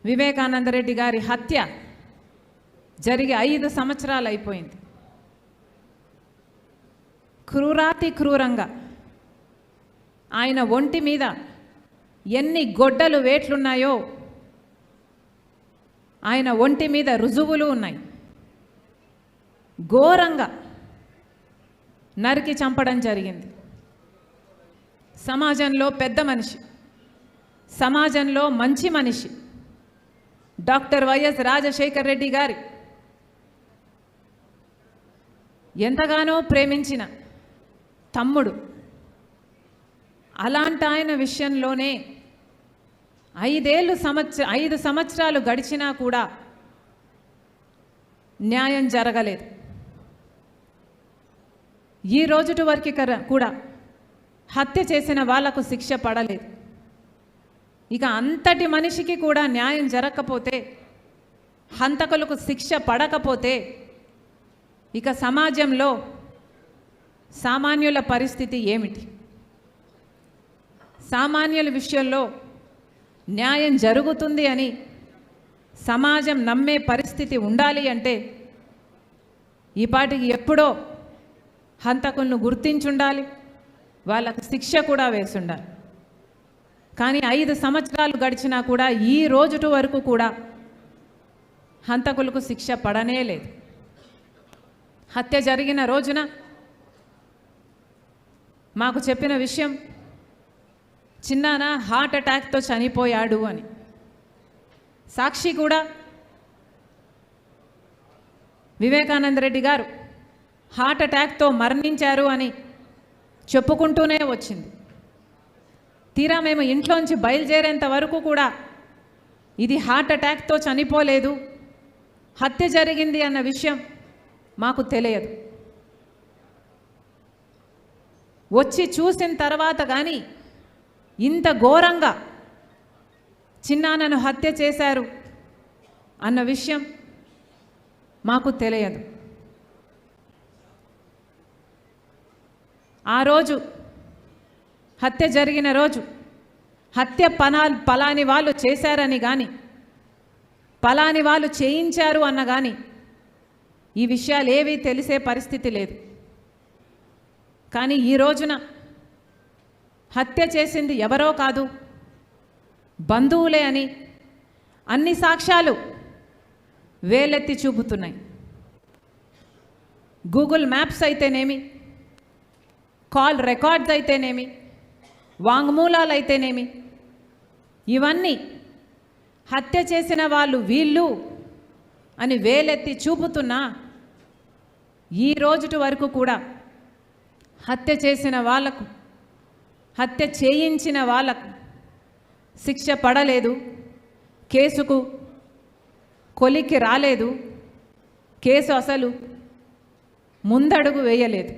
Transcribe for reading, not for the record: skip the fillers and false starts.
వివేకానందరెడ్డి గారి హత్య జరిగి 5 సంవత్సరాలు అయిపోయింది. క్రూరాతి క్రూరంగా ఆయన ఒంటి మీద ఎన్ని గొడ్డలు వేట్లున్నాయో ఆయన ఒంటి మీద రుజువులు ఉన్నాయి. ఘోరంగా నరికి చంపడం జరిగింది. సమాజంలో పెద్ద మనిషి, సమాజంలో మంచి మనిషి డాక్టర్ వైఎస్ రాజశేఖర్ రెడ్డి గారి ఎంతగానో ప్రేమించిన తమ్ముడు. అలాంటి ఆయన విషయంలోనే 5 సంవత్సరాలు గడిచినా కూడా న్యాయం జరగలేదు. ఈ రోజుటి వరకు కూడా హత్య చేసిన వాళ్లకు శిక్ష పడలేదు. ఇక అంతటి మనిషికి కూడా న్యాయం జరగకపోతే, హంతకులకు శిక్ష పడకపోతే ఇక సమాజంలో సామాన్యుల పరిస్థితి ఏమిటి? సామాన్యుల విషయంలో న్యాయం జరుగుతుంది అని సమాజం నమ్మే పరిస్థితి ఉండాలి అంటే ఈ పాటికి ఎప్పుడో హంతకులను గుర్తించుండాలి, వాళ్ళకు శిక్ష కూడా వేసుండాలి. కానీ 5 సంవత్సరాలు గడిచినా కూడా ఈ రోజుటి వరకు కూడా హంతకులకు శిక్ష పడనే లేదు. హత్య జరిగిన రోజున మాకు చెప్పిన విషయం, చిన్నాన హార్ట్ అటాక్తో చనిపోయాడు అని. సాక్షి కూడా వివేకానందరెడ్డి గారు హార్ట్ అటాక్తో మరణించారు అని చెప్పుకుంటూనే వచ్చింది. తీరా మేము ఇంట్లోంచి బయలుదేరేంత వరకు కూడా ఇది హార్ట్ అటాక్తో చనిపోలేదు, హత్య జరిగింది అన్న విషయం మాకు తెలియదు. వచ్చి చూసిన తర్వాత కానీ ఇంత ఘోరంగా చిన్నాన్నను హత్య చేశారు అన్న విషయం మాకు తెలియదు. ఆ రోజు హత్య జరిగిన రోజు హత్య పలాని వాళ్ళు చేశారని కానీ, పలాని వాళ్ళు చేయించారు అన్న కానీ ఈ విషయాలు ఏవీ తెలిసే పరిస్థితి లేదు. కానీ ఈ రోజున హత్య చేసింది ఎవరో కాదు, బంధువులే అని అన్ని సాక్ష్యాలు వేలెత్తి చూపుతున్నాయి. గూగుల్ మ్యాప్స్ అయితేనేమి, కాల్ రికార్డ్స్ అయితేనేమి, వాంగ్మూలాలు అయితేనేమి, ఇవన్నీ హత్య చేసిన వాళ్ళు వీళ్ళు అని వేలెత్తి చూపుతున్నా ఈ రోజుటి వరకు కూడా హత్య చేసిన వాళ్లకు, హత్య చేయించిన వాళ్లకు శిక్ష పడలేదు, కేసుకు కొలిక్కి రాలేదు, కేసు అసలు ముందడుగు వేయలేదు.